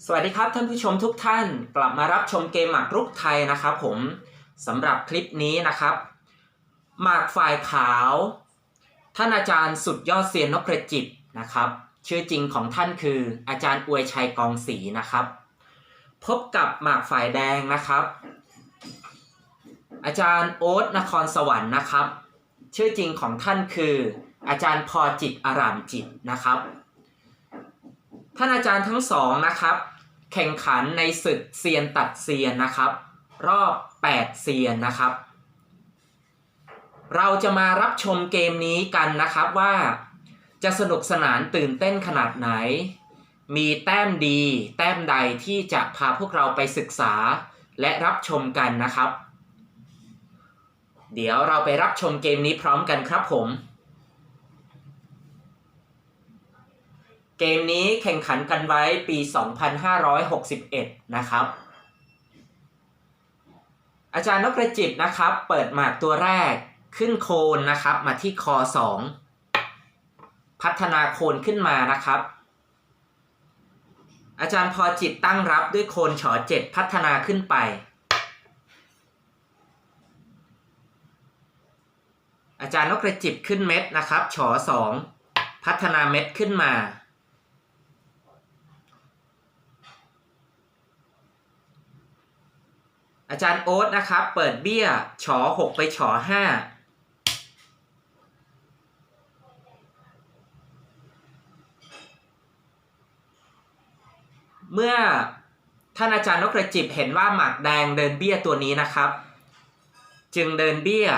สวัสดีครับท่านผู้ชมทุกท่านกลับมารับชมเกมหมากรุกไทยนะครับผมสำหรับคลิปนี้นะครับหมากฝ่ายขาวท่านอาจารย์สุดยอดเซียนนพจิตนะครับชื่อจริงของท่านคืออาจารย์อวยชัยกองศรีนะครับพบกับหมากฝ่ายแดงนะครับอาจารย์โอ๊ตนครสวรรค์นะครับชื่อจริงของท่านคืออาจารย์พอจิตอารามจิตนะครับท่านอาจารย์ทั้งสองนะครับแข่งขันในศึกเซียนตัดเซียนนะครับรอบ8เซียนนะครับเราจะมารับชมเกมนี้กันนะครับว่าจะสนุกสนานตื่นเต้นขนาดไหนมีแต้มดีแต้มใดที่จะพาพวกเราไปศึกษาและรับชมกันนะครับเดี๋ยวเราไปรับชมเกมนี้พร้อมกันครับผมเกมนี้แข่งขันกันไว้ปี 2561 นะครับอาจารย์นพจิตนะครับเปิดหมากตัวแรกขึ้นโคนนะครับมาที่คอ2พัฒนาโคนขึ้นมานะครับอาจารย์พอจิตตั้งรับด้วยโคนฉอ7พัฒนาขึ้นไปอาจารย์นพจิตขึ้นเม็ดนะครับฉอ2พัฒนาเม็ดขึ้นมาอาจารย์โอ๊ตนะครับเปิดเบี้ยฉอ6ไปฉอ5เมื่อท่านอาจารย์นพจิตเห็นว่าหมากแดงเดินเบี้ยตัวนี้นะครับจึงเดินเบี้ย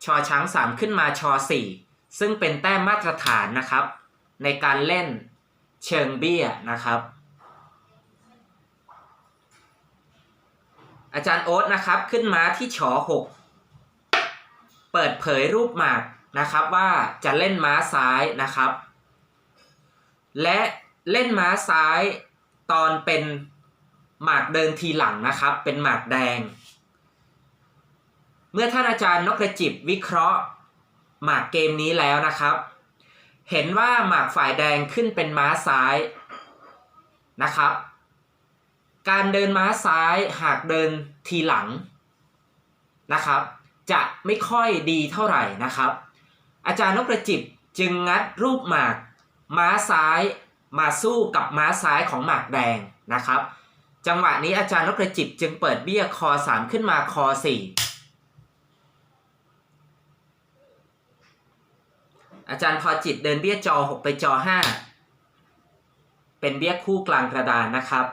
ชอช้าง3ขึ้นมาชอ4ซึ่งเป็นแต้มมาตรฐานนะครับในการเล่นเชิงเบี้ยนะครับอาจารย์โอ๊ตนะครับขึ้นม้าที่ฉอ6เปิดเผยรูปหมากนะครับว่าจะเล่นม้าซ้ายนะครับและเล่นม้าซ้ายตอนเป็นหมากเดินทีหลังนะครับเป็นหมากแดงเมื่อท่านอาจารย์นพจิตวิเคราะห์หมากเกมนี้แล้วนะครับเห็นว่าหมากฝ่ายแดงขึ้นเป็นม้าซ้ายนะครับการเดินม้าซ้ายหากเดินทีหลังนะครับจะไม่ค่อยดีเท่าไหร่นะครับอาจารย์นพจิตจึงงัดรูปหมากม้าซ้ายมาสู้กับม้าซ้ายของหมากแดงนะครับจังหวะนี้อาจารย์นพจิตจึงเปิดเบี้ยคอ3ขึ้นมาคอ4อาจารย์พอจิตเดินเบี้ยจอ6ไปจอ5เป็นเบี้ยคู่กลางกระดานนะครับ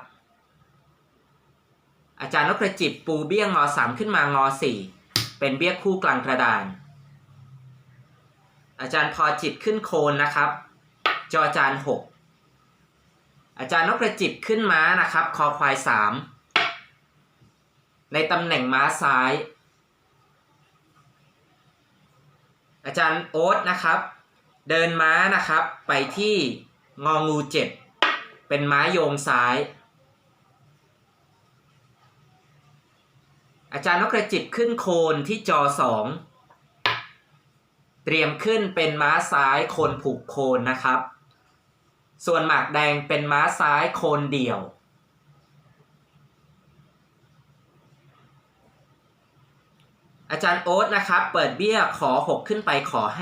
อาจารย์นพจิตปูเบี้ยงอ3ขึ้นมางอ4เป็นเบี้ยคู่กลางกระดานอาจารย์พอจิตขึ้นโคนนะครับจอจาน6อาจารย์นพจิตขึ้นม้านะครับคอควาย3ในตำแหน่งม้าซ้ายอาจารย์โอ๊ตนะครับเดินม้านะครับไปที่งองู7เป็นม้าโยงซ้ายอาจารย์นพจิตขึ้นโคนที่จอ2เตรียมขึ้นเป็นม้าซ้ายโคนผูกโคนนะครับส่วนหมากแดงเป็นม้าซ้ายโคนเดี่ยวอาจารย์โอ๊ตนะครับเปิดเบี้ยขอ6ขึ้นไปขอ5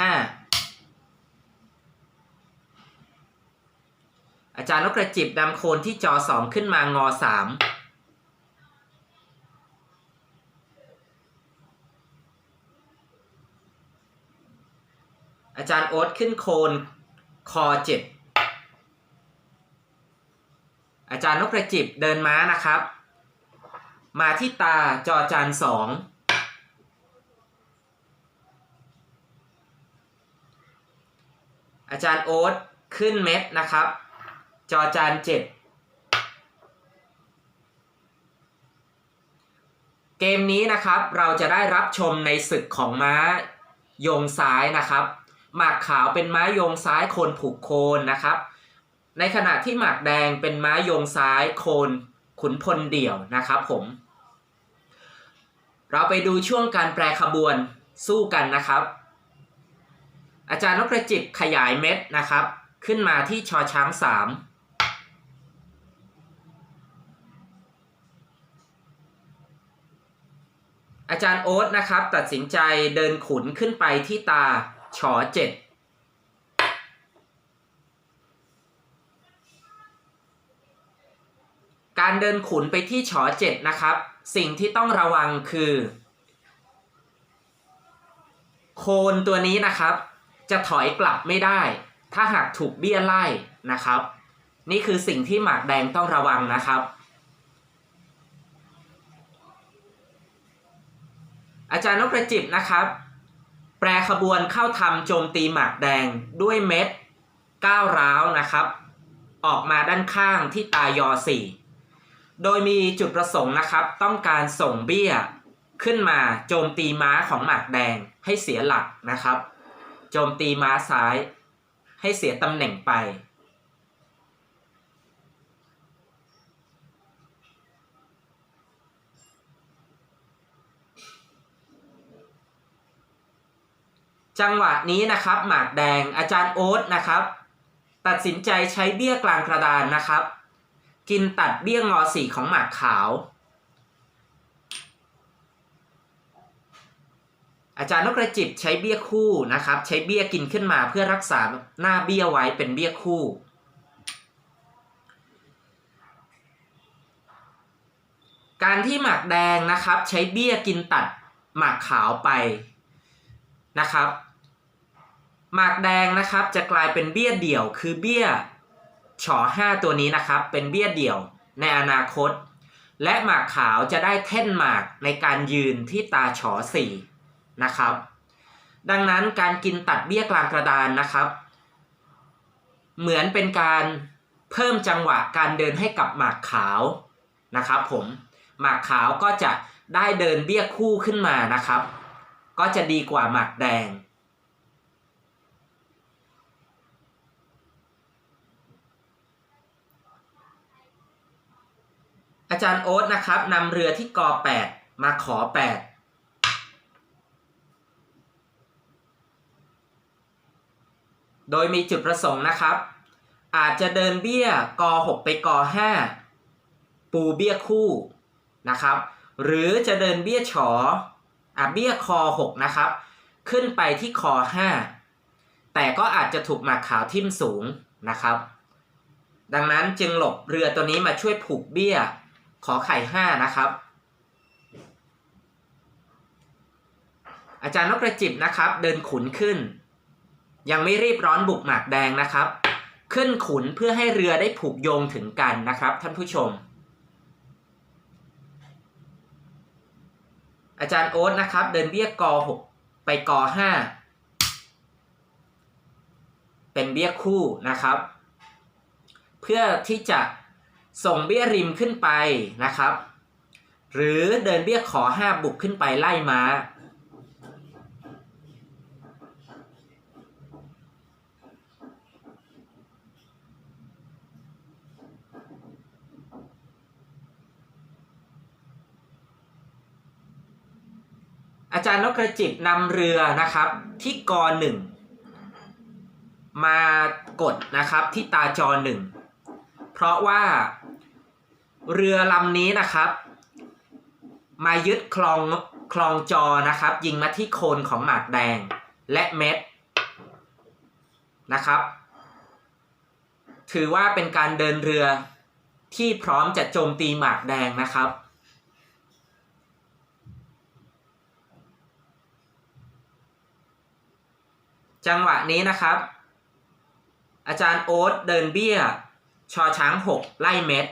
อาจารย์นพจิตนำโคนที่จอ2ขึ้นมางอ3อาจารย์โอ๊ตขึ้นโคนคอ7อาจารย์นพจิตเดินม้านะครับมาที่ตาจอจาน2อาจารย์โอ๊ตขึ้นเม็ดนะครับจอจาน7เกมนี้นะครับเราจะได้รับชมในศึกของม้าโยงซ้ายนะครับหมากขาวเป็นม้าโยงซ้ายโคนผูกโคนนะครับในขณะที่หมากแดงเป็นม้าโยงซ้ายโคนขุนพลเดี่ยวนะครับผมเราไปดูช่วงการแปรขบวนสู้กันนะครับอาจารย์นพจิตขยายเม็ดนะครับขึ้นมาที่ชอช้าง3 อาจารย์โอ๊ตนะครับตัดสินใจเดินขุนขึ้นไปที่ตาฉอเจ็ดการเดินขุนไปที่ฉอเจ็ดนะครับสิ่งที่ต้องระวังคือโคนตัวนี้นะครับจะถอยกลับไม่ได้ถ้าหากถูกเบี้ยไล่นะครับนี่คือสิ่งที่หมากแดงต้องระวังนะครับอาจารย์นพจิตนะครับแปรขบวนเข้าทำโจมตีหมากแดงด้วยเม็ดก้าวร้าวนะครับออกมาด้านข้างที่ตายอ4โดยมีจุดประสงค์นะครับต้องการส่งเบี้ยขึ้นมาโจมตีม้าของหมากแดงให้เสียหลักนะครับโจมตีม้าซ้ายให้เสียตำแหน่งไปจังหวะนี้นะครับหมากแดงอาจารย์โอ๊ตนะครับตัดสินใจใช้เบี้ยกลางกระดานนะครับกินตัดเบี้ยงอ4ของหมากขาวอาจารย์นกกระจิบใช้เบี้ยคู่นะครับใช้เบี้ยกินขึ้นมาเพื่อรักษาหน้าเบี้ยไว้เป็นเบี้ยคู่การที่หมากแดงนะครับใช้เบี้ยกินตัดหมากขาวไปนะครับหมากแดงนะครับจะกลายเป็นเบี้ยเดี่ยวคือเบี้ยฉอ5ตัวนี้นะครับเป็นเบี้ยเดี่ยวในอนาคตและหมากขาวจะได้แท่นหมากในการยืนที่ตาฉอ4นะครับดังนั้นการกินตัดเบี้ยกลางกระดานนะครับเหมือนเป็นการเพิ่มจังหวะการเดินให้กับหมากขาวนะครับผมหมากขาวก็จะได้เดินเบี้ยคู่ขึ้นมานะครับก็จะดีกว่าหมากแดงอาจารย์โอ๊ตนะครับนำเรือที่ก8มาขอ8โดยมีจุดประสงค์นะครับอาจจะเดินเบี้ยก6ไปก5ปูเบี้ยคู่นะครับหรือจะเดินเบี้ยฉอเบี้ยค6นะครับขึ้นไปที่ค5แต่ก็อาจจะถูกหมากขาวทิ่มสูงนะครับดังนั้นจึงหลบเรือตัวนี้มาช่วยผูกเบี้ยขอไข่5นะครับอาจารย์นกกระจิบนะครับเดินขุนขึ้นยังไม่รีบร้อนบุกหมากแดงนะครับขึ้นขุนเพื่อให้เรือได้ผูกโยงถึงกันนะครับท่านผู้ชมอาจารย์โอ๊ตนะครับเดินเบี้ยก6ไปก5เป็นเบี้ยคู่นะครับเพื่อที่จะส่งเบี้ยริมขึ้นไปนะครับหรือเดินเบี้ยขอ5บุกขึ้นไปไล่ม้าอาจารย์นกกระจิบนำเรือนะครับที่ก1มากดนะครับที่ตาจ1เพราะว่าเรือลำนี้นะครับมายึดคลองจอนะครับยิงมาที่โคนของหมากแดงและเม็ดนะครับถือว่าเป็นการเดินเรือที่พร้อมจะโจมตีหมากแดงนะครับจังหวะนี้นะครับอาจารย์โอ๊ตเดินเบี้ยชอช้าง6ไล่เม็ด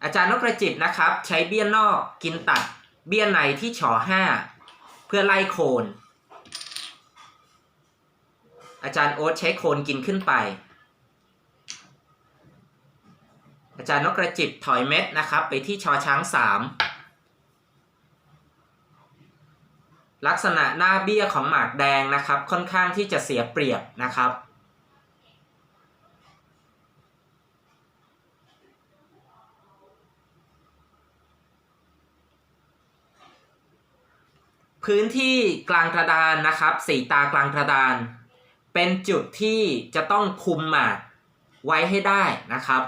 อาจารย์นกกระจิบนะครับใช้เบี้ยนอกกินตัดเบี้ยในที่ฉอ5เพื่อไล่โคนอาจารย์โอ๊ตใช้โคนกินขึ้นไปอาจารย์นกกระจิบถอยเม็ดนะครับไปที่ชอช้าง3ลักษณะหน้าเบี้ยของหมากแดงนะครับค่อนข้างที่จะเสียเปรียบนะครับพื้นที่กลางกระดานนะครับ4ตากลางกระดานเป็นจุดที่จะต้องคุมหมากไว้ให้ได้นะครับ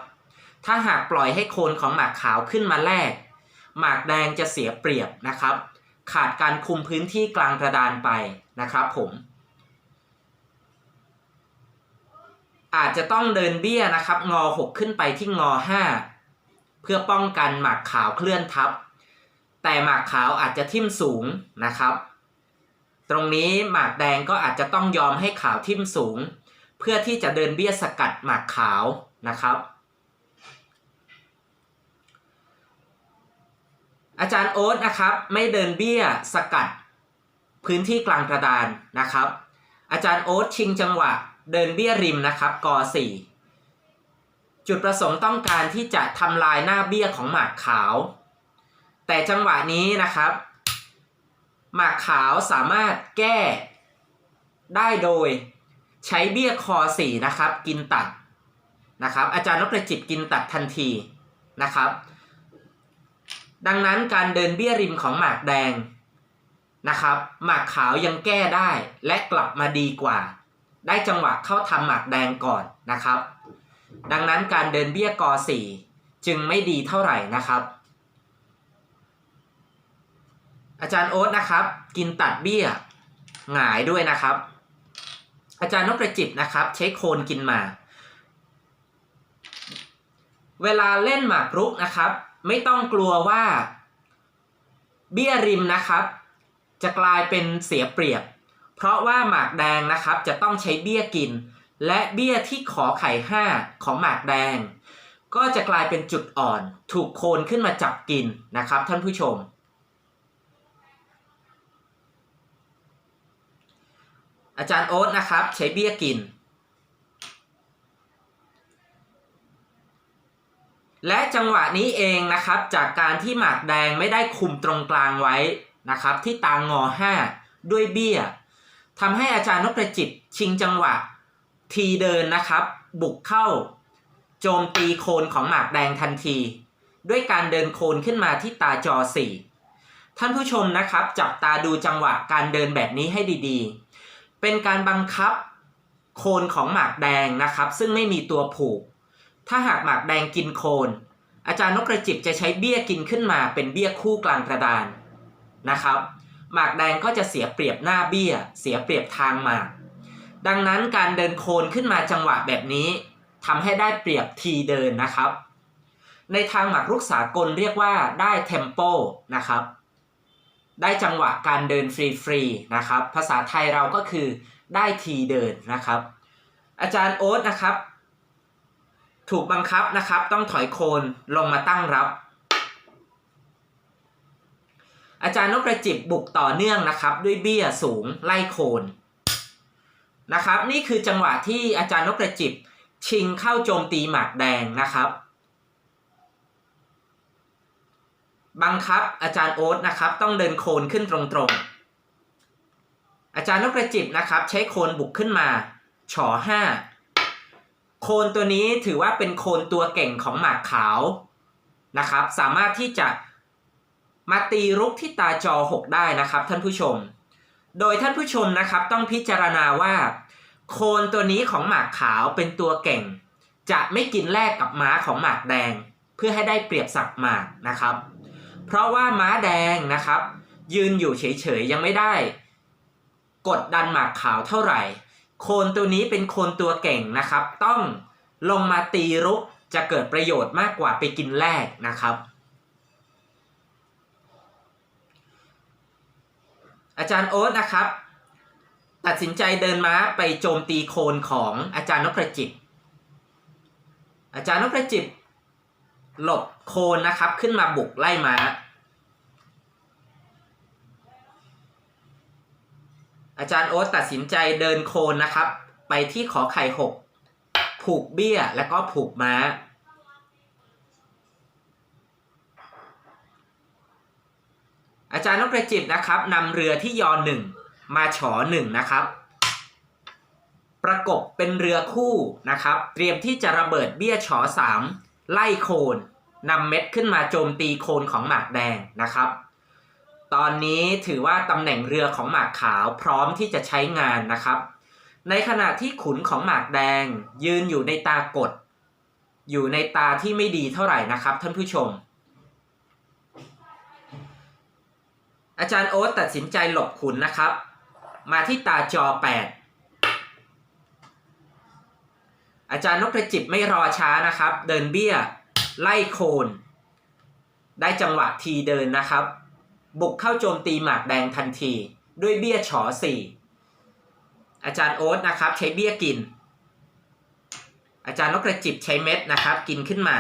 ถ้าหากปล่อยให้โคนของหมากขาวขึ้นมาแลกหมากแดงจะเสียเปรียบนะครับขาดการคุมพื้นที่กลางกระดานไปนะครับผมอาจจะต้องเดินเบี้ยนะครับงอ6ขึ้นไปที่งอ5เพื่อป้องกันหมากขาวเคลื่อนทับแต่หมากขาวอาจจะทิ่มสูงนะครับตรงนี้หมากแดงก็อาจจะต้องยอมให้ขาวทิ่มสูงเพื่อที่จะเดินเบี้ยสกัดหมากขาวนะครับอาจารย์โอ๊ตนะครับไม่เดินเบี้ยสกัดพื้นที่กลางกระดานนะครับอาจารย์โอ๊ตชิงจังหวะเดินเบี้ยริมนะครับก4จุดประสงค์ต้องการที่จะทำลายหน้าเบี้ยของหมากขาวแต่จังหวะนี้นะครับหมากขาวสามารถแก้ได้โดยใช้เบี้ยคอ4นะครับกินตัดนะครับอาจารย์นพประจิตกินตัดทันทีนะครับดังนั้นการเดินเบี้ยริมของหมากแดงนะครับหมากขาวยังแก้ได้และกลับมาดีกว่าได้จังหวะเข้าทำหมากแดงก่อนนะครับดังนั้นการเดินเบี้ยก4จึงไม่ดีเท่าไหร่นะครับอาจารย์โอ๊ตนะครับกินตัดเบี้ยหงายด้วยนะครับอาจารย์นพประจิตนะครับใช้โคนกินมาเวลาเล่นหมากรุกนะครับไม่ต้องกลัวว่าเบี้ยริมนะครับจะกลายเป็นเสียเปรียบเพราะว่าหมากแดงนะครับจะต้องใช้เบี้ยกินและเบี้ยที่ขอไข่5ของหมากแดงก็จะกลายเป็นจุดอ่อนถูกโคนขึ้นมาจับกินนะครับท่านผู้ชมอาจารย์โอ๊ตนะครับใช้เบี้ยกินและจังหวะนี้เองนะครับจากการที่หมากแดงไม่ได้คุมตรงกลางไว้นะครับที่ตางอ5ด้วยเบี้ยทำให้อาจารย์นพประจิตชิงจังหวะทีเดินนะครับบุกเข้าโจมตีโคนของหมากแดงทันทีด้วยการเดินโคนขึ้นมาที่ตาจอ4ท่านผู้ชมนะครับจับตาดูจังหวะการเดินแบบนี้ให้ดีๆเป็นการบังคับโคนของหมากแดงนะครับซึ่งไม่มีตัวผูกถ้าหากหมากแดงกินโคนอาจารย์นพประจิตจะใช้เบี้ยกินขึ้นมาเป็นเบี้ยคู่กลางกระดานนะครับหมากแดงก็จะเสียเปรียบหน้าเบี้ยเสียเปรียบทางหมากดังนั้นการเดินโคนขึ้นมาจังหวะแบบนี้ทำให้ได้เปรียบทีเดินนะครับในทางหมากรุกสากลเรียกว่าได้เทมโปนะครับได้จังหวะการเดินฟรีๆนะครับภาษาไทยเราก็คือได้ทีเดินนะครับอาจารย์โอ๊ตนะครับถูกบังคับนะครับต้องถอยโคนลงมาตั้งรับอาจารย์นพประจิตบุกต่อเนื่องนะครับด้วยเบี้ยสูงไล่โคนนะครับนี่คือจังหวะที่อาจารย์นพประจิตชิงเข้าโจมตีหมากแดงนะครับบังคับอาจารย์โอ๊ตนะครับต้องเดินโคนขึ้นตรงๆอาจารย์นพประจิตนะครับใช้โคนบุกขึ้นมาฉอ5โคนตัวนี้ถือว่าเป็นโคนตัวเก่งของหมากขาวนะครับสามารถที่จะมาตีรุกที่ตาจอ6ได้นะครับท่านผู้ชมโดยท่านผู้ชมนะครับต้องพิจารณาว่าโคนตัวนี้ของหมากขาวเป็นตัวเก่งจะไม่กินแลกกับม้าของหมากแดงเพื่อให้ได้เปรียบสักหมากนะครับเพราะว่าม้าแดงนะครับยืนอยู่เฉยๆยังไม่ได้กดดันหมากขาวเท่าไหร่โคนตัวนี้เป็นโคนตัวเก่งนะครับต้องลงมาตีรุกจะเกิดประโยชน์มากกว่าไปกินแลกนะครับอาจารย์โอ๊ตนะครับตัดสินใจเดินม้าไปโจมตีโคนของอาจารย์นพประจิตอาจารย์นพประจิตหลบโคนนะครับขึ้นมาบุกไล่ม้าอาจารย์โอ๊ตตัดสินใจเดินโคนนะครับไปที่ขอไข่6ผูกเบี้ยแล้วก็ผูกม้าอาจารย์นพประจิตนะครับนำเรือที่ยอ1มาฉอ1นะครับประกบเป็นเรือคู่นะครับเตรียมที่จะระเบิดเบี้ยฉอ3ไล่โคนนำเม็ดขึ้นมาโจมตีโคนของหมากแดงนะครับตอนนี้ถือว่าตำแหน่งเรือของหมากขาวพร้อมที่จะใช้งานนะครับในขณะที่ขุนของหมากแดงยืนอยู่ในตากด อยู่ในตาที่ไม่ดีเท่าไหร่นะครับท่านผู้ชมอาจารย์โอ๊ตตัดสินใจหลบขุนนะครับมาที่ตาจอ8อาจารย์นพกระจิบไม่รอช้านะครับเดินเบี้ยไล่โคนได้จังหวะทีเดินนะครับบุกเข้าโจมตีหมากแดงทันทีด้วยเบี้ยฉอ4อาจารย์โอ๊ตนะครับใช้เบี้ยกินอาจารย์นพกระจิบใช้เม็ดนะครับกินขึ้นมา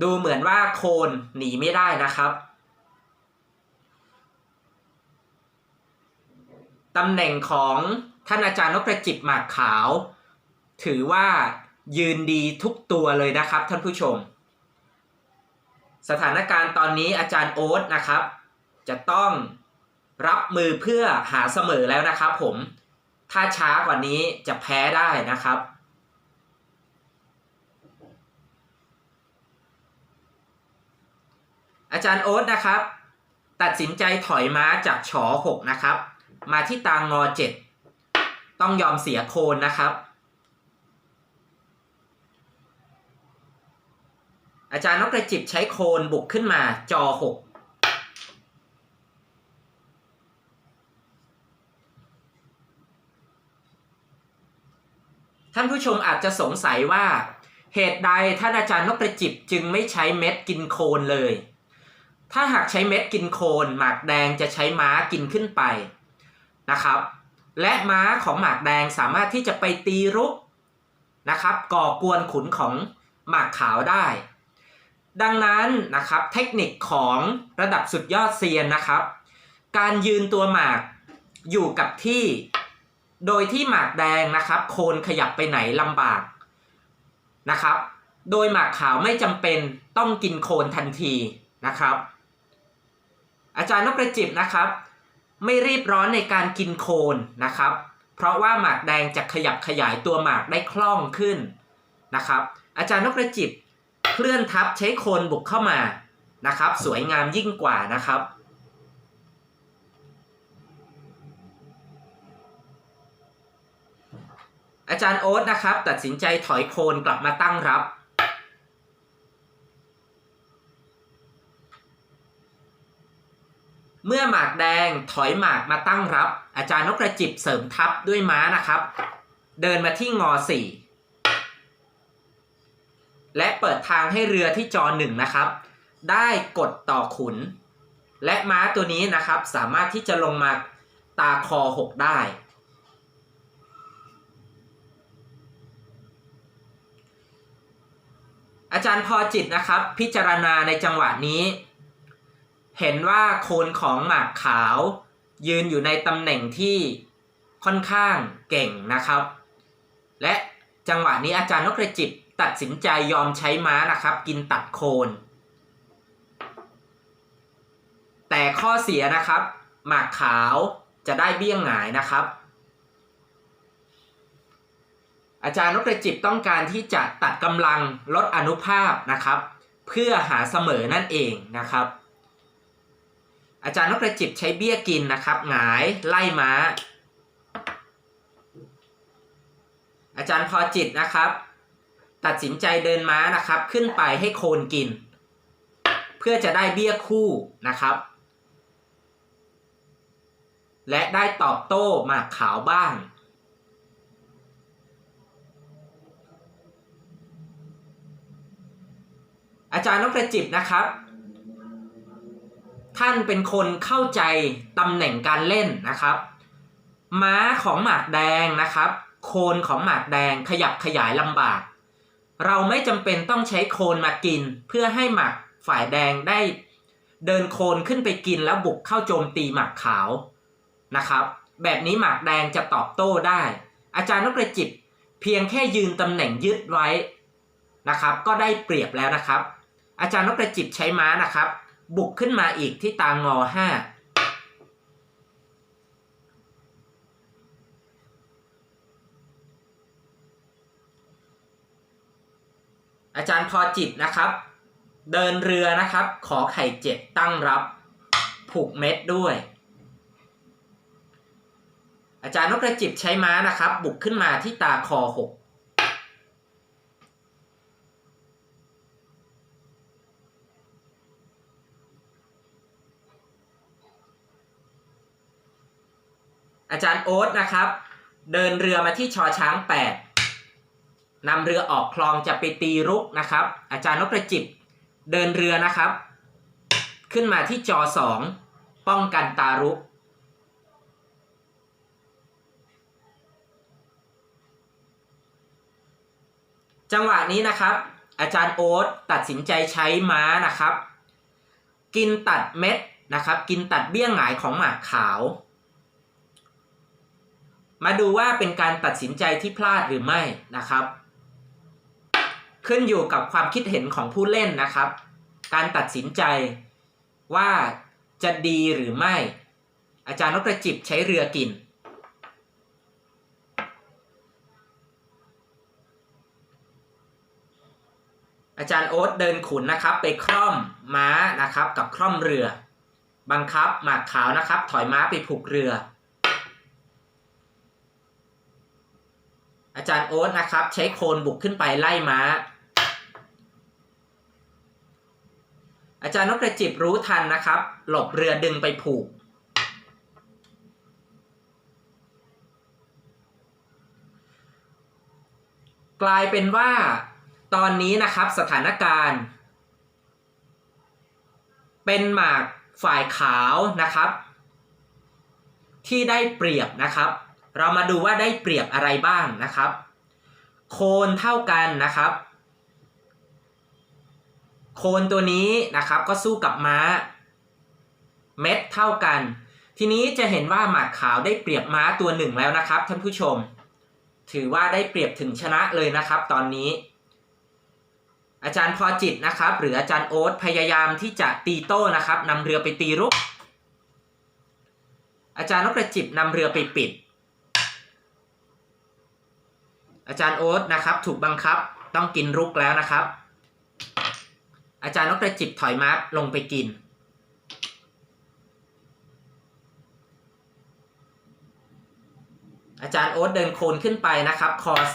ดูเหมือนว่าโคนหนีไม่ได้นะครับตำแหน่งของท่านอาจารย์นพกระจิบหมากขาวถือว่ายืนดีทุกตัวเลยนะครับท่านผู้ชมสถานการณ์ตอนนี้อาจารย์โอ๊ตนะครับจะต้องรับมือเพื่อหาเสมอแล้วนะครับผมถ้าช้ากว่านี้จะแพ้ได้นะครับอาจารย์โอ๊ตนะครับตัดสินใจถอยม้าจากฉอ6นะครับมาที่ตางอ7ต้องยอมเสียโคนนะครับอาจารย์นพกระจิบใช้โคนบุกขึ้นมาจอ6ท่านผู้ชมอาจจะสงสัยว่าเหตุใดท่านอาจารย์นพกระจิบจึงไม่ใช้เม็ดกินโคนเลยถ้าหากใช้เม็ดกินโคนหมากแดงจะใช้ม้ากินขึ้นไปนะครับและม้าของหมากแดงสามารถที่จะไปตีรุกนะครับก่อกวนขุนของหมากขาวได้ดังนั้นนะครับเทคนิคของระดับสุดยอดเซียนนะครับการยืนตัวหมากอยู่กับที่โดยที่หมากแดงนะครับโคนขยับไปไหนลำบากนะครับโดยหมากขาวไม่จำเป็นต้องกินโคนทันทีนะครับอาจารย์นพกระจิบนะครับไม่รีบร้อนในการกินโคนนะครับเพราะว่าหมากแดงจะขยับขยายตัวหมากได้คล่องขึ้นนะครับอาจารย์นพกระจิบเคลื่อนทัพใช้โคนบุกเข้ามานะครับสวยงามยิ่งกว่านะครับอาจารย์โอ๊ตนะครับตัดสินใจถอยโคนกลับมาตั้งรับเมื่อหมากแดงถอยหมากมาตั้งรับอาจารย์นพกระจิบเสริมทัพด้วยม้านะครับเดินมาที่งอ4และเปิดทางให้เรือที่จอ1นะครับได้กดต่อขุนและม้าตัวนี้นะครับสามารถที่จะลงมาตาคอ6ได้อาจารย์พอจิตนะครับพิจารณาในจังหวะนี้เห็นว่าโคนของหมากขาวยืนอยู่ในตำแหน่งที่ค่อนข้างเก่งนะครับและจังหวะนี้อาจารย์นพกระจิบตัดสินใจยอมใช้ม้านะครับกินตัดโคนแต่ข้อเสียนะครับหมากขาวจะได้เบี้ยงหงายนะครับอาจารย์นพกระจิบต้องการที่จะตัดกำลังลดอานุภาพนะครับเพื่อหาเสมอนั่นเองนะครับอาจารย์นพกระจิบใช้เบี้ยกินนะครับหงายไล่ม้าอาจารย์พอจิตนะครับตัดสินใจเดินม้านะครับขึ้นไปให้โคนกินเพื่อจะได้เบี้ยคู่นะครับและได้ตอบโต้หมากขาวบ้างอาจารย์นพกระจิบนะครับท่านเป็นคนเข้าใจตำแหน่งการเล่นนะครับม้าของหมากแดงนะครับโคนของหมากแดงขยับขยายลำบากเราไม่จำเป็นต้องใช้โคนมากินเพื่อให้หมากฝ่ายแดงได้เดินโคนขึ้นไปกินแล้วบุกเข้าโจมตีหมากขาวนะครับแบบนี้หมากแดงจะตอบโต้ได้อาจารย์นพกระจิบเพียงแค่ยืนตำแหน่งยึดไว้นะครับก็ได้เปรียบแล้วนะครับอาจารย์นพกระจิบใช้ม้านะครับบุกขึ้นมาอีกที่ตางอ5อาจารย์พอจิตนะครับเดินเรือนะครับขอไข่7ตั้งรับผูกเม็ดด้วยอาจารย์นพกระจิบใช้ม้านะครับบุกขึ้นมาที่ตาคอ6 อาจารย์โอ๊ตนะครับเดินเรือมาที่ชอช้าง8นำเรือออกคลองจะไปตีรุกนะครับอาจารย์นพจิตเดินเรือนะครับขึ้นมาที่จอ2ป้องกันตารุกจังหวะนี้นะครับอาจารย์โอ๊ตตัดสินใจใช้ม้านะครับกินตัดเม็ดนะครับกินตัดเบี้ยหงายของหมากขาวมาดูว่าเป็นการตัดสินใจที่พลาดหรือไม่นะครับขึ้นอยู่กับความคิดเห็นของผู้เล่นนะครับการตัดสินใจว่าจะดีหรือไม่อาจารย์นพจิตใช้เรือกินอาจารย์โอ๊ตเดินขุนนะครับไปคร่อมม้านะครับกับคร่อมเรือบังคับหมากขาวนะครับถอยม้าไปผูกเรืออาจารย์โอ๊ตนะครับใช้โคนบุกขึ้นไปไล่ม้าอาจารย์นพจิตรู้ทันนะครับหลบเรือดึงไปผูกกลายเป็นว่าตอนนี้นะครับสถานการณ์เป็นหมากฝ่ายขาวนะครับที่ได้เปรียบนะครับเรามาดูว่าได้เปรียบอะไรบ้างนะครับโคนเท่ากันนะครับโคนตัวนี้นะครับก็สู้กับม้าเม็ดเท่ากันทีนี้จะเห็นว่าหมากขาวได้เปรียบม้าตัวหนึ่งแล้วนะครับท่านผู้ชมถือว่าได้เปรียบถึงชนะเลยนะครับตอนนี้อาจารย์พอจิตนะครับหรืออาจารย์โอ๊ตพยายามที่จะตีโต้นะครับนำเรือไปตีรุกอาจารย์นพจิตนำเรือไปปิดอาจารย์โอ๊ตนะครับถูกบังคับต้องกินรุกแล้วนะครับอาจารย์นพจิตถอยม้าลงไปกินอาจารย์โอ๊ตเดินโคนขึ้นไปนะครับคอ4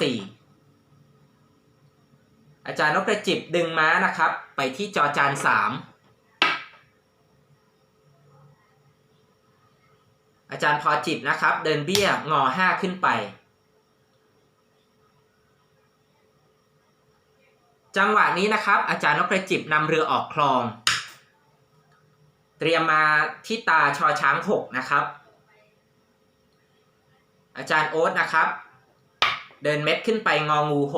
อาจารย์นพจิตดึงม้านะครับไปที่จอจาน3อาจารย์พอจิตนะครับเดินเบี้ยงอ5ขึ้นไปจังหวะนี้นะครับอาจารย์นพจิตนำเรือออกคลองเตรียมมาที่ตาชอช้าง6นะครับอาจารย์โอ๊ตนะครับเดินเม็ดขึ้นไปงองู6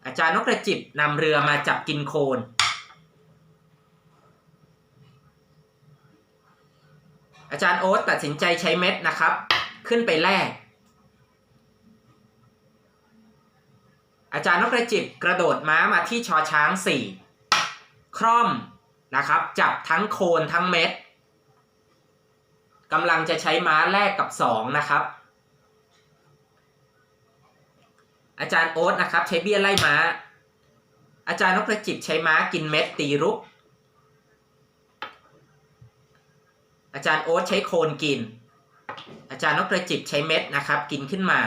อาจารย์นพจิตนำเรือมาจับกินโคนอาจารย์โอ๊ตตัดสินใจใช้เม็ดนะครับขึ้นไปแลกอาจารย์นพจิตกระโดดม้ามาที่ชอช้าง4คร่อมนะครับจับทั้งโคนทั้งเม็ดกำลังจะใช้ม้าแลกกับ2นะครับอาจารย์โอ๊ตนะครับใช้เบี้ยไล่ม้าอาจารย์นพจิตใช้ม้ากินเม็ดตีรุกอาจารย์โอ๊ตใช้โคนกินอาจารย์นพจิตใช้เม็ดนะครับกินขึ้นมา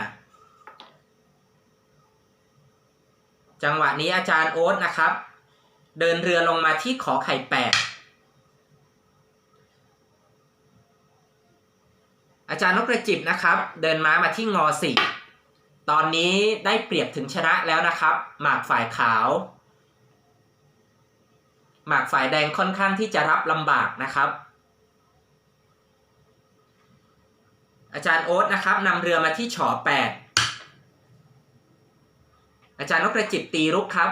จังหวะนี้อาจารย์โอ๊ตนะครับเดินเรือลงมาที่ขอไข่8อาจารย์นพจิตนะครับเดินม้ามาที่งอ4ตอนนี้ได้เปรียบถึงชนะแล้วนะครับหมากฝ่ายขาวหมากฝ่ายแดงค่อนข้างที่จะรับลำบากนะครับอาจารย์โอ๊ตนะครับนำเรือมาที่ฉอ8อาจารย์นพจิตตีรุกครับ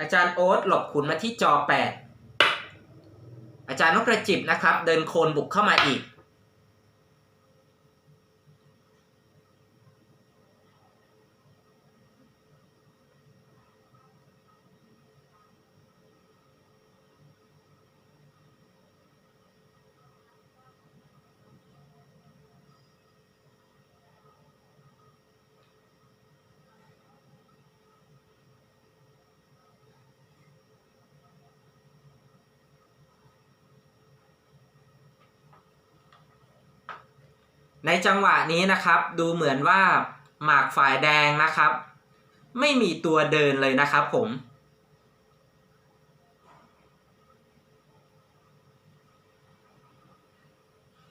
อาจารย์โอ๊ตหลบขุนมาที่จอ8อาจารย์นพจิตนะครับเดินโคนบุกเข้ามาอีกในจังหวะนี้นะครับดูเหมือนว่าหมากฝ่ายแดงนะครับไม่มีตัวเดินเลยนะครับผม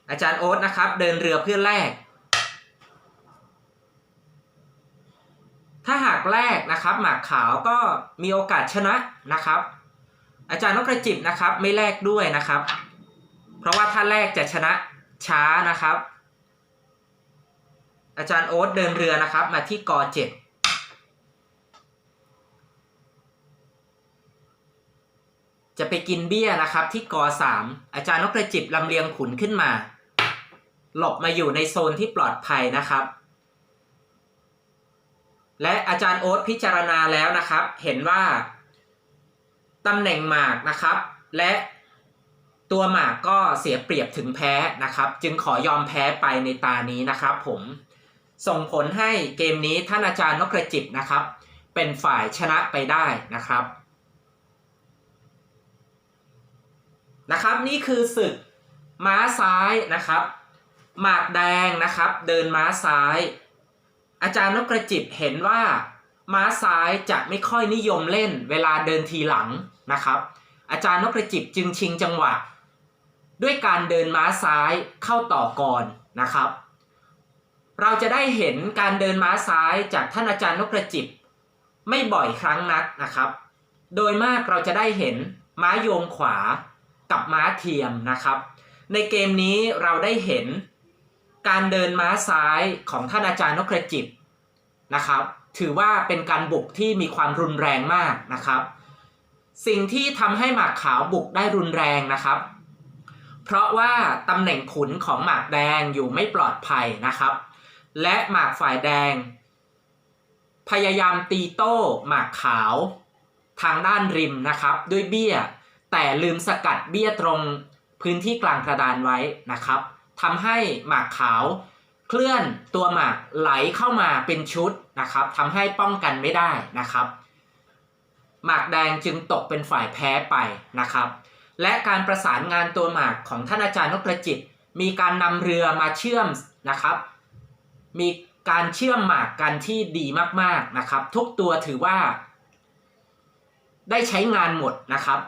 อาจารย์โอ๊ตนะครับเดินเรือเพื่อแลกถ้าหากแลกนะครับหมากขาวก็มีโอกาสชนะนะครับอาจารย์นกกระจิบนะครับไม่แลกด้วยนะครับเพราะว่าถ้าแลกจะชนะช้านะครับอาจารย์โอ๊ตเดินเรือนะครับมาที่ก7จะไปกินเบี้ยนะครับที่ก3อาจารย์นกกระจิบลำเลียงขุนขึ้นมาหลบมาอยู่ในโซนที่ปลอดภัยนะครับและอาจารย์โอ๊ตพิจารณาแล้วนะครับเห็นว่าตำแหน่งหมากนะครับและตัวหมากก็เสียเปรียบถึงแพ้นะครับจึงขอยอมแพ้ไปในตานี้นะครับผมส่งผลให้เกมนี้ท่านอาจารย์นกกระจิบนะครับเป็นฝ่ายชนะไปได้นะครับนี่คือศึกม้าซ้ายนะครับหมากแดงนะครับเดินม้าซ้ายอาจารย์นกกระจิบเห็นว่าม้าซ้ายจะไม่ค่อยนิยมเล่นเวลาเดินทีหลังนะครับอาจารย์นกกระจิบจึงชิงจังหวะด้วยการเดินม้าซ้ายเข้าต่อก่อนนะครับเราจะได้เห็นการเดินม้าซ้ายจากท่านอาจารย์นกกระจิบไม่บ่อยครั้งนักนะครับโดยมากเราจะได้เห็นม้าโยงขวากับม้าเทียมนะครับในเกมนี้เราได้เห็นการเดินม้าซ้ายของท่านอาจารย์นกกระจิบนะครับถือว่าเป็นการบุกที่มีความรุนแรงมากนะครับสิ่งที่ทำให้หมากขาวบุกได้รุนแรงนะครับเพราะว่าตำแหน่งขุนของหมากแดงอยู่ไม่ปลอดภัยนะครับและหมากฝ่ายแดงพยายามตีโต้หมากขาวทางด้านริมนะครับด้วยเบี้ยแต่ลืมสกัดเบี้ยตรงพื้นที่กลางกระดานไว้นะครับทำให้หมากขาวเคลื่อนตัวหมากไหลเข้ามาเป็นชุดนะครับทำให้ป้องกันไม่ได้นะครับหมากแดงจึงตกเป็นฝ่ายแพ้ไปนะครับและการประสานงานตัวหมากของท่านอาจารย์นกกระจิบมีการนำเรือมาเชื่อมนะครับมีการเชื่อมหมากกันที่ดีมากๆนะครับทุกตัวถือว่าได้ใช้งานหมดนะครับ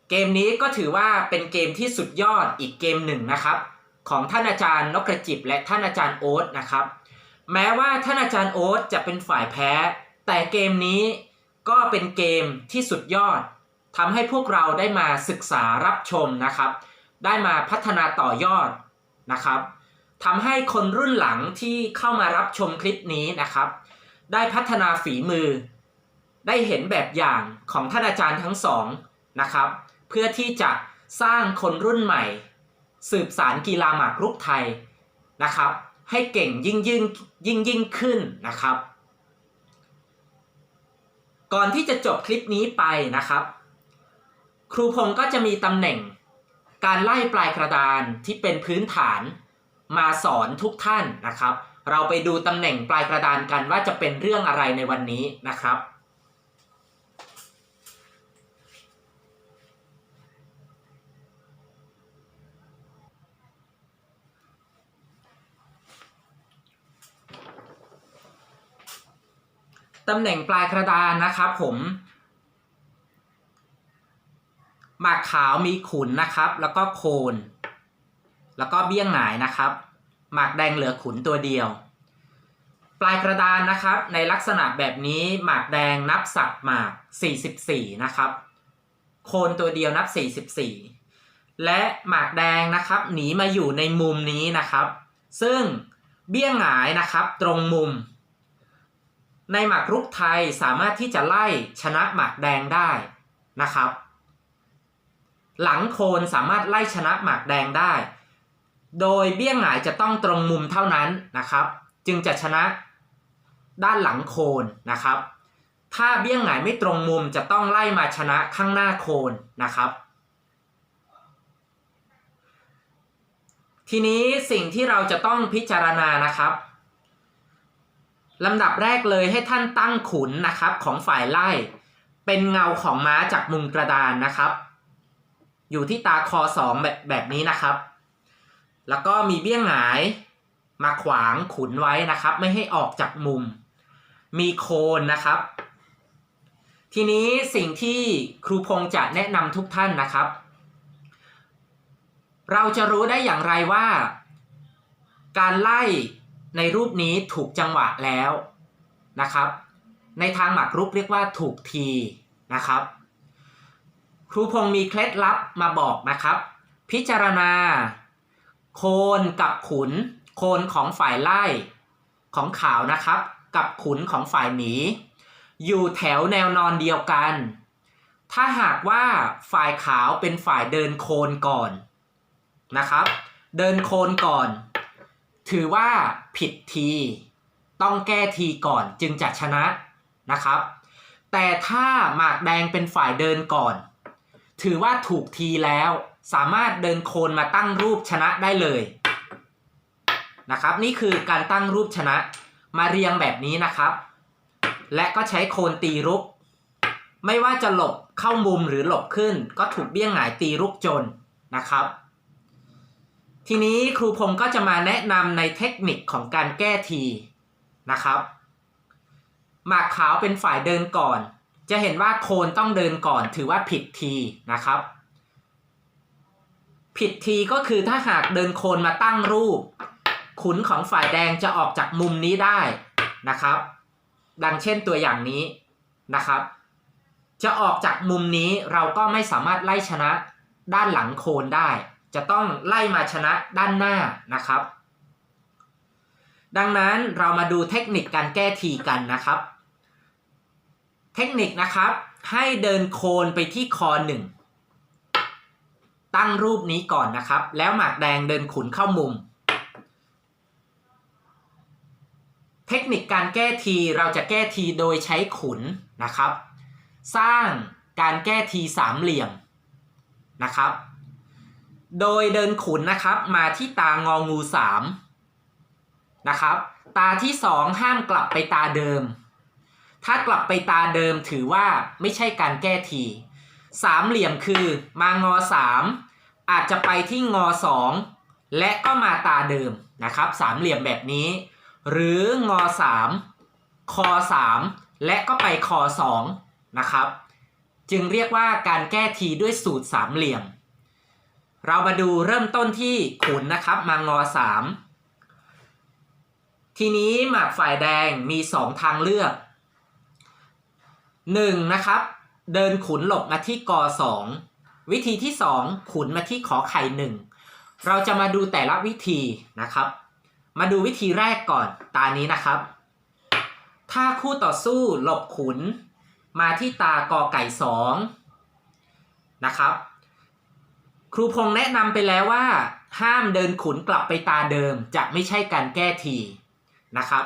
เกมนี้ก็ถือว่าเป็นเกมที่สุดยอดอีกเกมหนึ่งนะครับของท่านอาจารย์นกกระจิบและท่านอาจารย์โอ๊ตนะครับแม้ว่าท่านอาจารย์โอ๊ตจะเป็นฝ่ายแพ้แต่เกมนี้ก็เป็นเกมที่สุดยอดทำให้พวกเราได้มาศึกษารับชมนะครับได้มาพัฒนาต่อยอดนะครับทำให้คนรุ่นหลังที่เข้ามารับชมคลิปนี้นะครับได้พัฒนาฝีมือได้เห็นแบบอย่างของท่านอาจารย์ทั้งสองนะครับเพื่อที่จะสร้างคนรุ่นใหม่สืบสานกีฬาหมากรุกไทยนะครับให้เก่งยิ่งขึ้นนะครับก่อนที่จะจบคลิปนี้ไปนะครับครูพงศ์ก็จะมีตำแหน่งการไล่ปลายกระดานที่เป็นพื้นฐานมาสอนทุกท่านนะครับเราไปดูตำแหน่งปลายกระดานกันว่าจะเป็นเรื่องอะไรในวันนี้นะครับตำแหน่งปลายกระดานนะครับผมหมากขาวมีขุนนะครับแล้วก็โคนแล้วก็เบี้ยงหงายนะครับหมากแดงเหลือขุนตัวเดียวปลายกระดานนะครับในลักษณะแบบนี้หมากแดงนับสับหมาก44นะครับโคนตัวเดียวนับ44และหมากแดงนะครับหนีมาอยู่ในมุมนี้นะครับซึ่งเบี้ยงหงายนะครับตรงมุมในหมากรุกไทยสามารถที่จะไล่ชนะหมากแดงได้นะครับหลังโคนสามารถไล่ชนะหมากแดงได้โดยเบี้ยงหงายจะต้องตรงมุมเท่านั้นนะครับจึงจะชนะด้านหลังโคนนะครับถ้าเบี้ยงหงายไม่ตรงมุมจะต้องไล่มาชนะข้างหน้าโคนนะครับทีนี้สิ่งที่เราจะต้องพิจารณานะครับลำดับแรกเลยให้ท่านตั้งขุนนะครับของฝ่ายไล่เป็นเงาของม้าจากมุมกระดานนะครับอยู่ที่ตาคอ2แบบนี้นะครับแล้วก็มีเบี้ยงหงายมาขวางขุนไว้นะครับไม่ให้ออกจากมุมมีโคนนะครับทีนี้สิ่งที่ครูพงษ์จะแนะนำทุกท่านนะครับ เราจะรู้ได้อย่างไรว่าการไล่ในรูปนี้ถูกจังหวะแล้วนะครับในทางหมากรุกเรียกว่าถูกทีนะครับครูพงศ์มีเคล็ดลับมาบอกนะครับพิจารณาโคนกับขุนโคนของฝ่ายไล่ของขาวนะครับกับขุนของฝ่ายหมีอยู่แถวแนวนอนเดียวกันถ้าหากว่าฝ่ายขาวเป็นฝ่ายเดินโคนก่อนนะครับเดินโคนก่อนถือว่าผิดทีต้องแก้ทีก่อนจึงจะชนะนะครับแต่ถ้าหมากแดงเป็นฝ่ายเดินก่อนถือว่าถูกทีแล้วสามารถเดินโคนมาตั้งรูปชนะได้เลยนะครับนี่คือการตั้งรูปชนะมาเรียงแบบนี้นะครับและก็ใช้โคนตีรุกไม่ว่าจะหลบเข้ามุมหรือหลบขึ้นก็ถูกเบี้ยงหงายตีรุกจนนะครับทีนี้ครูพงศ์ก็จะมาแนะนำในเทคนิคของการแก้ทีนะครับหมากขาวเป็นฝ่ายเดินก่อนจะเห็นว่าโคนต้องเดินก่อนถือว่าผิดทีนะครับผิดทีก็คือถ้าหากเดินโคนมาตั้งรูปขุนของฝ่ายแดงจะออกจากมุมนี้ได้นะครับดังเช่นตัวอย่างนี้นะครับจะออกจากมุมนี้เราก็ไม่สามารถไล่ชนะด้านหลังโคนได้จะต้องไล่มาชนะด้านหน้านะครับดังนั้นเรามาดูเทคนิคการแก้ทีกันนะครับเทคนิคนะครับให้เดินโคนไปที่คอหนึ่งตั้งรูปนี้ก่อนนะครับแล้วหมากแดงเดินขุนเข้ามุมเทคนิคการแก้ทีเราจะแก้ทีโดยใช้ขุนนะครับสร้างการแก้ทีสามเหลี่ยมนะครับโดยเดินขุนนะครับมาที่ตางองู3นะครับตาที่2ห้ามกลับไปตาเดิมถ้ากลับไปตาเดิมถือว่าไม่ใช่การแก้ทีสามเหลี่ยมคือมางอ3อาจจะไปที่งอ2และก็มาตาเดิมนะครับสามเหลี่ยมแบบนี้หรืองอ3คอ3และก็ไปคอ2นะครับจึงเรียกว่าการแก้ทีด้วยสูตรสามเหลี่ยมเรามาดูเริ่มต้นที่ขุนนะครับมางอ3ทีนี้หมากฝ่ายแดงมี2ทางเลือก1นะครับเดินขุนหลบมาที่ก2วิธีที่2ขุนมาที่ขอไข่1เราจะมาดูแต่ละวิธีนะครับมาดูวิธีแรกก่อนตานี้นะครับถ้าคู่ต่อสู้หลบขุนมาที่ตากอไก่2นะครับครูพงษ์แนะนำไปแล้วว่าห้ามเดินขุนกลับไปตาเดิมจะไม่ใช่การแก้ทีนะครับ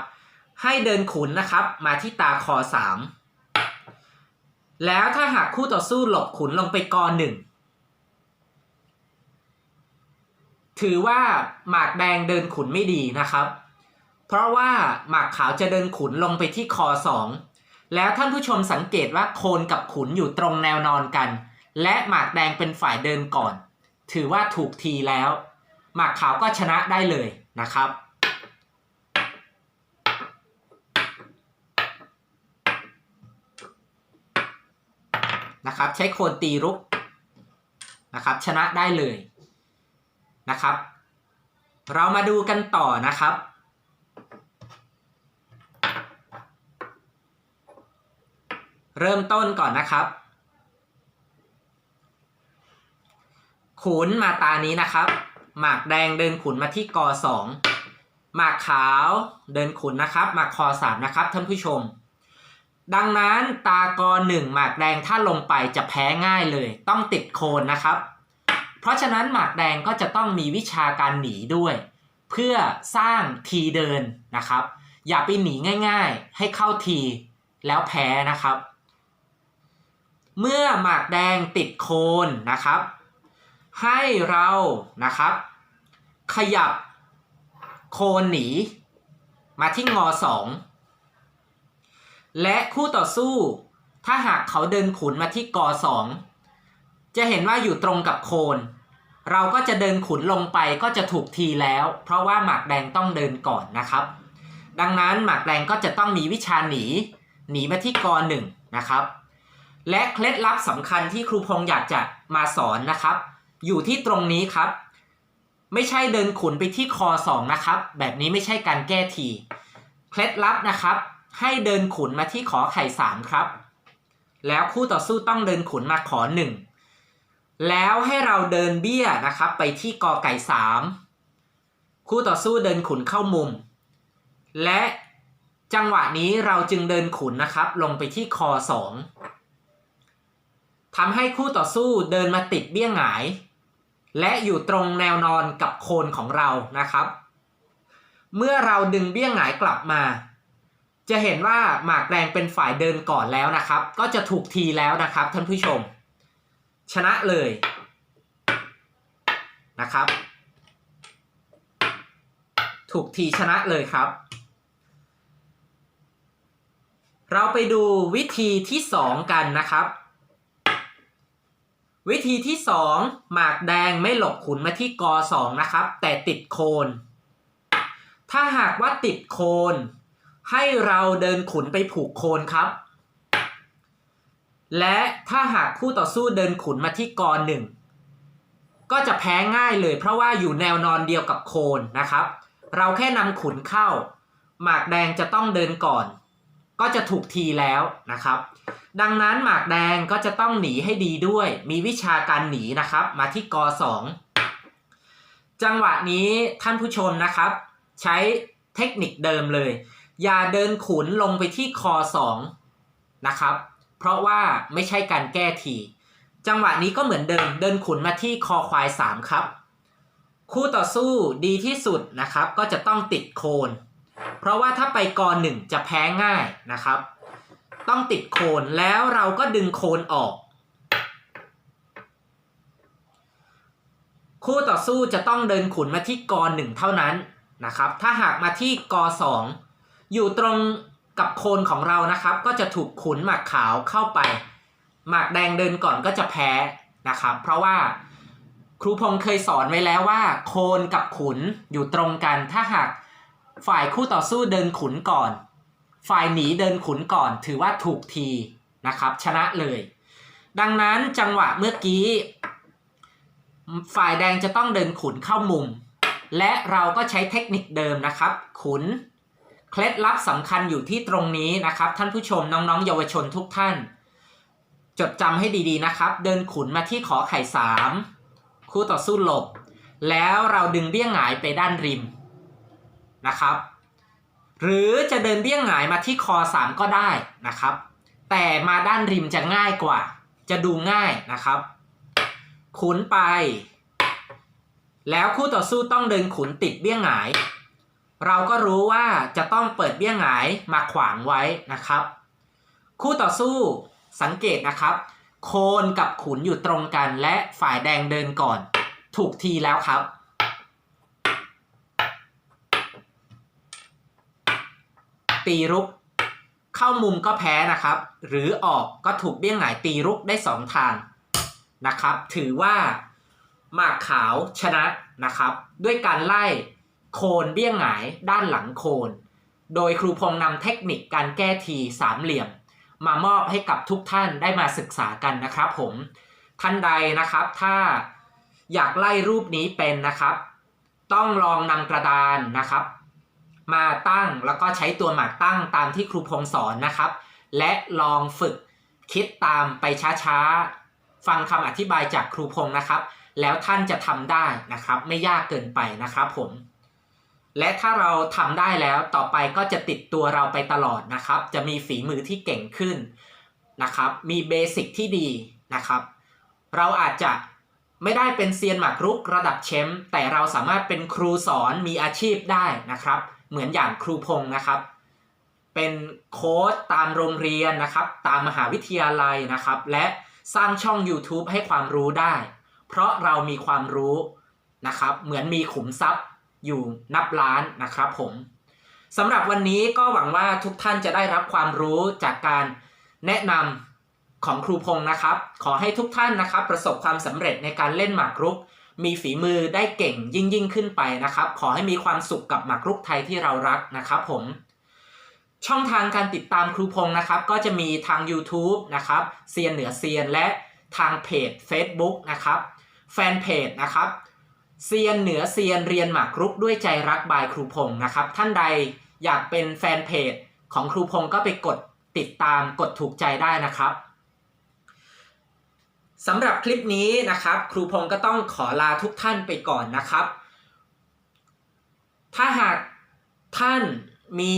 ให้เดินขุนนะครับมาที่ตาคอ3แล้วถ้าหากคู่ต่อสู้หลบขุนลงไปกอ1ถือว่าหมากแดงเดินขุนไม่ดีนะครับเพราะว่าหมากขาวจะเดินขุนลงไปที่คอ2แล้วท่านผู้ชมสังเกตว่าโคนกับขุนอยู่ตรงแนวนอนกันและหมากแดงเป็นฝ่ายเดินก่อนถือว่าถูกทีแล้วหมากขาวก็ชนะได้เลยนะครับใช้โคนตีรุกนะครับชนะได้เลยนะครับเรามาดูกันต่อนะครับเริ่มต้นก่อนนะครับขุนมาตานี้นะครับหมากแดงเดินขุนมาที่ก2หมากขาวเดินขุนนะครับมาคอ3นะครับท่านผู้ชมดังนั้นตาก1หมากแดงถ้าลงไปจะแพ้ง่ายเลยต้องติดโคนนะครับเพราะฉะนั้นหมากแดงก็จะต้องมีวิชาการหนีด้วยเพื่อสร้างทีเดินนะครับอย่าไปหนีง่ายๆให้เข้าทีแล้วแพ้นะครับเมื่อหมากแดงติดโคนนะครับให้เรานะครับขยับโคนหนีมาที่งอ2และคู่ต่อสู้ถ้าหากเขาเดินขุนมาที่ก2จะเห็นว่าอยู่ตรงกับโคนเราก็จะเดินขุนลงไปก็จะถูกทีแล้วเพราะว่าหมากแดงต้องเดินก่อนนะครับดังนั้นหมากแดงก็จะต้องมีวิชาหนีมาที่ก1นะครับและเคล็ดลับสำคัญที่ครูพงษ์อยากจะมาสอนนะครับอยู่ที่ตรงนี้ครับ ไม่ใช่เดินขุนไปที่คอ2นะครับแบบนี้ไม่ใช่การแก้ทีเคล็ดลับนะครับให้เดินขุนมาที่ขอไข่3ครับแล้วคู่ต่อสู้ต้องเดินขุนมาขอ1แล้วให้เราเดินเบี้ยนะครับไปที่กอไก่3คู่ต่อสู้เดินขุนเข้ามุมและจังหวะนี้เราจึงเดินขุนนะครับลงไปที่คอ2ทำให้คู่ต่อสู้เดินมาติดเบี้ยหงายและอยู่ตรงแนวนอนกับโคนของเรานะครับเมื่อเราดึงเบี้ยหงายกลับมาจะเห็นว่าหมากแดงเป็นฝ่ายเดินก่อนแล้วนะครับก็จะถูกทีแล้วนะครับท่านผู้ชมชนะเลยนะครับถูกทีชนะเลยครับเราไปดูวิธีที่2กันนะครับวิธีที่2หมากแดงไม่หลบขุนมาที่กอ2นะครับแต่ติดโคนถ้าหากว่าติดโคนให้เราเดินขุนไปผูกโคนครับและถ้าหากคู่ต่อสู้เดินขุนมาที่กอ1ก็จะแพ้ง่ายเลยเพราะว่าอยู่แนวนอนเดียวกับโคนนะครับเราแค่นำขุนเข้าหมากแดงจะต้องเดินก่อนก็จะถูกทีแล้วนะครับดังนั้นหมากแดงก็จะต้องหนีให้ดีด้วยมีวิชาการหนีนะครับมาที่ก2จังหวะนี้ท่านผู้ชมนะครับใช้เทคนิคเดิมเลยอย่าเดินขุนลงไปที่คอ2นะครับเพราะว่าไม่ใช่การแก้ทีจังหวะนี้ก็เหมือนเดิมเดินขุนมาที่คอควาย3ครับคู่ต่อสู้ดีที่สุดนะครับก็จะต้องติดโคนเพราะว่าถ้าไปกอ1จะแพ้ง่ายนะครับต้องติดโคนแล้วเราก็ดึงโคนออกคู่ต่อสู้จะต้องเดินขุนมาที่กอ1เท่านั้นนะครับถ้าหากมาที่กอ2อยู่ตรงกับโคนของเรานะครับก็จะถูกขุนหมากขาวเข้าไปหมากแดงเดินก่อนก็จะแพ้นะครับเพราะว่าครูพงษ์เคยสอนไว้แล้วว่าโคนกับขุนอยู่ตรงกันถ้าหากฝ่ายคู่ต่อสู้เดินขุนก่อนฝ่ายหนีเดินขุนก่อนถือว่าถูกทีนะครับชนะเลยดังนั้นจังหวะเมื่อกี้ฝ่ายแดงจะต้องเดินขุนเข้ามุมและเราก็ใช้เทคนิคเดิมนะครับขุนเคล็ดลับสำคัญอยู่ที่ตรงนี้นะครับท่านผู้ชมน้องๆเยาวชนทุกท่านจดจำให้ดีๆนะครับเดินขุนมาที่ขอไข่3คู่ต่อสู้หลบแล้วเราดึงเบี้ยหงายไปด้านริมนะครับหรือจะเดินเบี้ยหงายมาที่คอ3ก็ได้นะครับแต่มาด้านริมจะง่ายกว่าจะดูง่ายนะครับขุนไปแล้วคู่ต่อสู้ต้องเดินขุนติดเบี้ยหงายเราก็รู้ว่าจะต้องเปิดเบี้ยหงายมาขวางไว้นะครับคู่ต่อสู้สังเกตนะครับโคนกับขุนอยู่ตรงกันและฝ่ายแดงเดินก่อนถูกทีแล้วครับตีรุกเข้ามุมก็แพ้นะครับหรือออกก็ถูกเบี้ยหงายตีรุกได้2ทางนะครับถือว่าหมากขาวชนะนะครับด้วยการไล่โคนเบี้ยหงายด้านหลังโคนโดยครูพงษ์นำเทคนิคการแก้ที3เหลี่ยมมามอบให้กับทุกท่านได้มาศึกษากันนะครับผมท่านใดนะครับถ้าอยากไล่รูปนี้เป็นนะครับต้องลองนำกระดานนะครับมาตั้งแล้วก็ใช้ตัวหมากตั้งตามที่ครูพงษ์สอนนะครับและลองฝึกคิดตามไปช้าๆฟังคำอธิบายจากครูพงษ์นะครับแล้วท่านจะทำได้นะครับไม่ยากเกินไปนะครับผมและถ้าเราทำได้แล้วต่อไปก็จะติดตัวเราไปตลอดนะครับจะมีฝีมือที่เก่งขึ้นนะครับมีเบสิกที่ดีนะครับเราอาจจะไม่ได้เป็นเซียนหมากรุกระดับแชมป์แต่เราสามารถเป็นครูสอนมีอาชีพได้นะครับเหมือนอย่างครูพงษ์นะครับเป็นโค้ชตามโรงเรียนนะครับตามมหาวิทยาลัยนะครับและสร้างช่อง YouTube ให้ความรู้ได้เพราะเรามีความรู้นะครับเหมือนมีขุมทรัพย์อยู่นับล้านนะครับผมสำหรับวันนี้ก็หวังว่าทุกท่านจะได้รับความรู้จากการแนะนำของครูพงษ์นะครับขอให้ทุกท่านนะครับประสบความสำเร็จในการเล่นหมากรุกมีฝีมือได้เก่งยิ่งขึ้นไปนะครับขอให้มีความสุขกับหมากรุกไทยที่เรารักนะครับผมช่องทางการติดตามครูพงษ์นะครับก็จะมีทาง YouTube นะครับเซียนเหนือเซียนและทางเพจ Facebook นะครับแฟนเพจนะครับ เซียนเหนือเซียนเรียนหมากรุกด้วยใจรักบายครูพงศ์นะครับท่านใดอยากเป็นแฟนเพจของครูพงศ์ก็ไปกดติดตามกดถูกใจได้นะครับสำหรับคลิปนี้นะครับครูพงศ์ก็ต้องขอลาทุกท่านไปก่อนนะครับถ้าหากท่านมี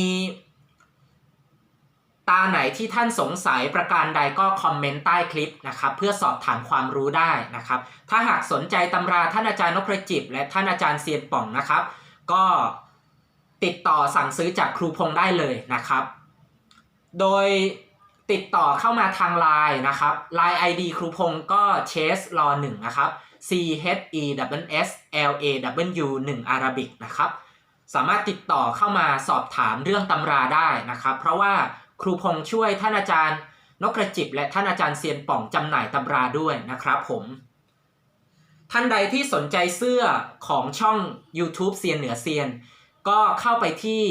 ตาไหนที่ท่านสงสัยประการใดก็คอมเมนต์ใต้คลิปนะครับเพื่อสอบถามความรู้ได้นะครับถ้าหากสนใจตำราท่านอาจารย์นพจิตและท่านอาจารย์เซียนป่องนะครับก็ติดต่อสั่งซื้อจากครูพงษ์ได้เลยนะครับโดยติดต่อเข้ามาทาง LINE นะครับ LINE ID ครูพงษ์ก็ CHESLAW1 นะครับ CHESSLAW 1 Arabic นะครับสามารถติดต่อเข้ามาสอบถามเรื่องตำราได้นะครับเพราะว่าครูพงษ์ช่วยท่านอาจารย์นพจิตและท่านอาจารย์เซียนป่องจำหน่ายตำราด้วยนะครับผมท่านใดที่สนใจเสื้อของช่อง YouTube เซียนเหนือเซียนก็เข้าไปที่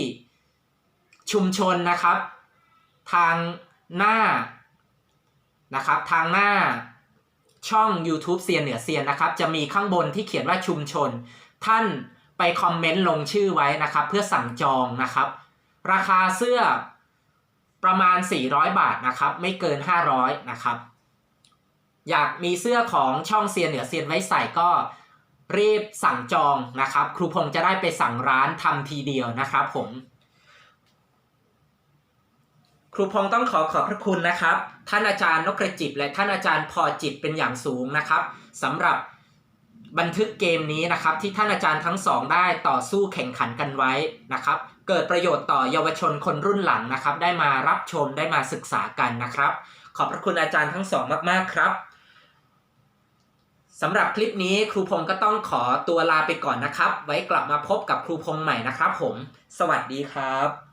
ชุมชนนะครับทางหน้านะครับทางหน้าช่อง YouTube เซียนเหนือเซียนนะครับจะมีข้างบนที่เขียนว่าชุมชนท่านไปคอมเมนต์ลงชื่อไว้นะครับเพื่อสั่งจองนะครับราคาเสื้อประมาณ400 บาทนะครับไม่เกิน500นะครับอยากมีเสื้อของช่องเซียนเหนือเซียนไว้ใส่ก็รีบสั่งจองนะครับครูพงษ์จะได้ไปสั่งร้านทำทีเดียวนะครับผมครูพงษ์ต้องขอบพระคุณนะครับท่านอาจารย์นพจิตและท่านอาจารย์พอจิตเป็นอย่างสูงนะครับสำหรับบันทึกเกมนี้นะครับที่ท่านอาจารย์ทั้งสองได้ต่อสู้แข่งขันกันไว้นะครับเกิดประโยชน์ต่อเยาวชนคนรุ่นหลังนะครับได้มารับชมได้มาศึกษากันนะครับขอบพระคุณอาจารย์ทั้งสองมากๆครับสำหรับคลิปนี้ครูพงษ์ก็ต้องขอตัวลาไปก่อนนะครับไว้กลับมาพบกับครูพงษ์ใหม่นะครับผมสวัสดีครับ